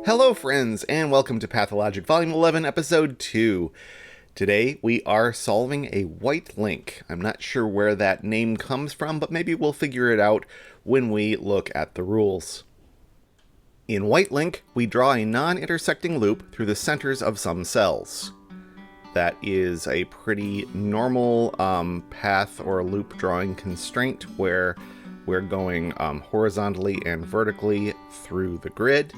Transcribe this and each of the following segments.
Hello friends, and welcome to Pathologic Volume 11, Episode 2. Today we are solving a white link. I'm not sure where that name comes from, but maybe we'll figure it out when we look at the rules. In white link, we draw a non-intersecting loop through the centers of some cells. That is a pretty normal path or loop drawing constraint where we're going horizontally and vertically through the grid.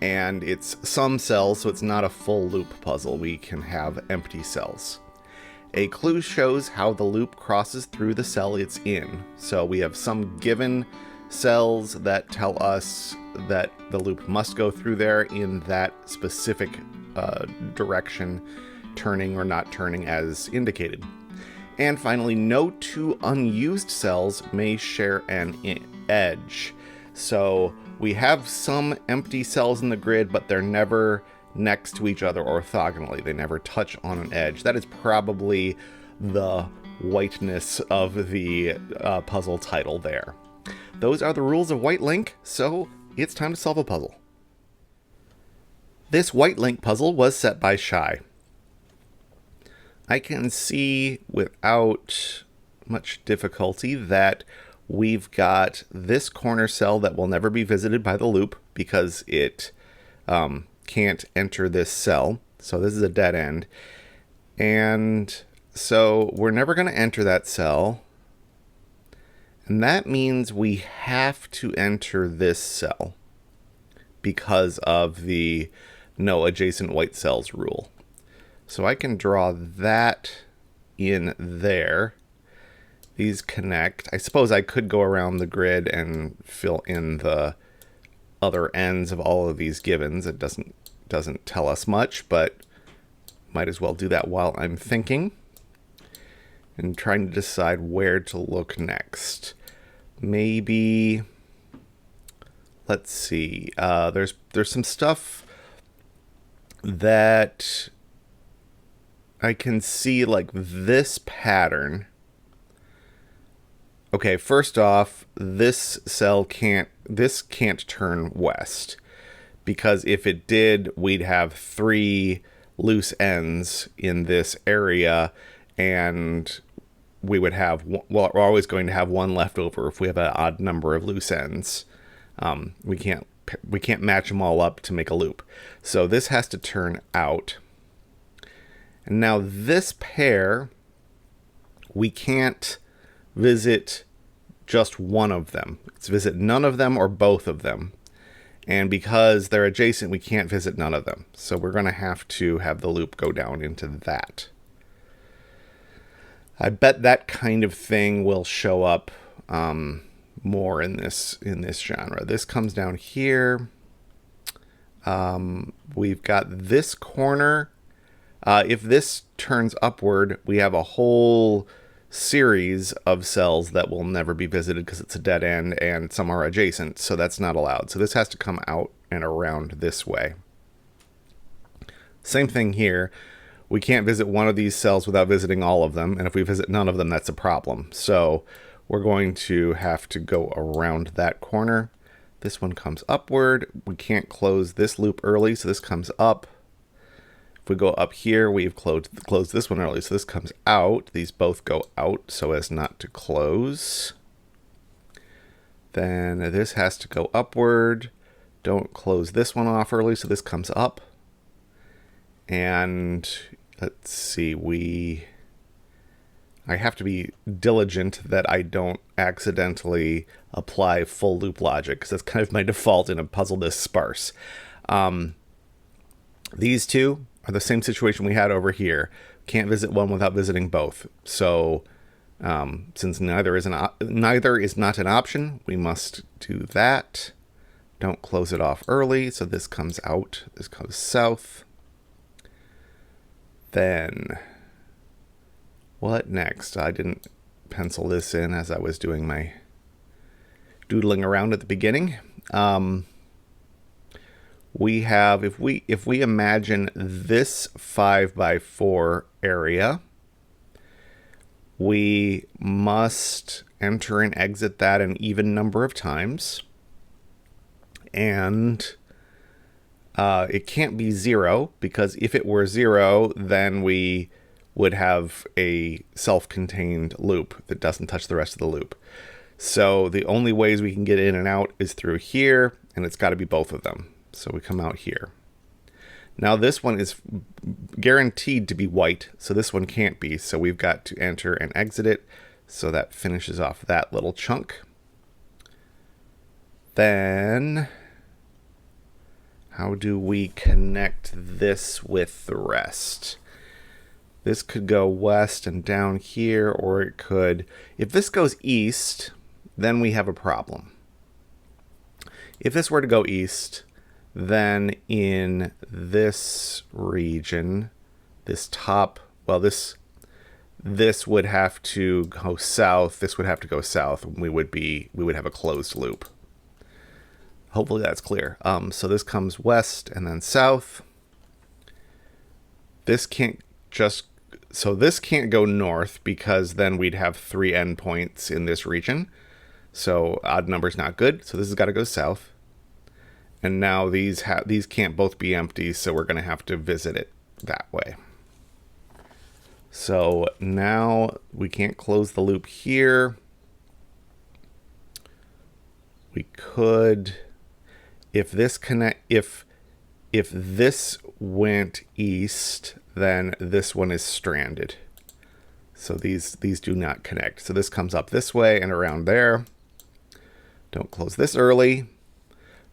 And it's some cells, so it's not a full loop puzzle. We can have empty cells. A clue shows how the loop crosses through the cell it's in. So we have some given cells that tell us that the loop must go through there in that specific direction, turning or not turning as indicated. And finally, no two unused cells may share an edge. So we have some empty cells in the grid, but they're never next to each other orthogonally. They never touch on an edge. That is probably the whiteness of the puzzle title there. Those are the rules of white link, so it's time to solve a puzzle. This white link puzzle was set by Shye. I can see without much difficulty that we've got this corner cell that will never be visited by the loop because it can't enter this cell. So this is a dead end. And so we're never going to enter that cell. And that means we have to enter this cell because of the no adjacent white cells rule. So I can draw that in there. These connect. I suppose I could go around the grid and fill in the other ends of all of these givens. It doesn't tell us much, but might as well do that while I'm thinking and trying to decide where to look next. Maybe, let's see. There's some stuff that I can see, like this pattern. Okay, first off, this cell can't turn west, because if it did, we'd have 3 loose ends in this area, and we would have, well, we're always going to have one left over if we have an odd number of loose ends. We can't match them all up to make a loop. So this has to turn out. And now this pair, we can't visit just one of them. Let's visit none of them or both of them. And because they're adjacent, we can't visit none of them. So we're going to have the loop go down into that. I bet that kind of thing will show up more in this genre. This comes down here. We've got this corner. If this turns upward, we have a whole series of cells that will never be visited because it's a dead end and some are adjacent, so that's not allowed. So this has to come out and around this way. Same thing here. We can't visit one of these cells without visiting all of them, and if we visit none of them, that's a problem. So we're going to have to go around that corner. This one comes upward. We can't close this loop early, so this comes up. If we go up here, we've closed this one early, so this comes out. These both go out so as not to close. Then this has to go upward. Don't close this one off early, so this comes up. And let's see, I have to be diligent that I don't accidentally apply full loop logic, because that's kind of my default in a puzzle this sparse. These two are the same situation we had over here. Can't visit one without visiting both. So since neither is not an option, we must do that. Don't close it off early, so this comes out. This goes south. Then what next? I didn't pencil this in as I was doing my doodling around at the beginning. We have, if we imagine this 5x4 area, we must enter and exit that an even number of times. And It can't be 0, because if it were 0, then we would have a self-contained loop that doesn't touch the rest of the loop. So the only ways we can get in and out is through here, and it's got to be both of them. So we come out here. Now this one is guaranteed to be white, so this one can't be. So we've got to enter and exit it. So that finishes off that little chunk. Then how do we connect this with the rest? This could go west and down here, or it could, if this goes east, then we have a problem. If this were to go east, then in this region, this top, well, this would have to go south. This would have to go south. We would have a closed loop. Hopefully that's clear. So this comes west and then south. This can't go north, because then we'd have 3 endpoints in this region. So odd number's not good. So this has got to go south. And now these can't both be empty, so we're going to have to visit it that way. So now we can't close the loop here. We could, if this went east, then this one is stranded. So these do not connect. So this comes up this way and around there. Don't close this early.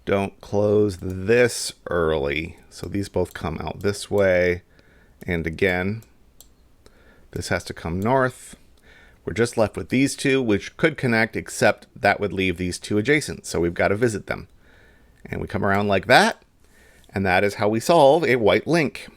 Don't close this early. So these both come out this way. And again, this has to come north. We're just left with these two, which could connect, except that would leave these two adjacent. So we've got to visit them. And we come around like that. And that is how we solve a white link.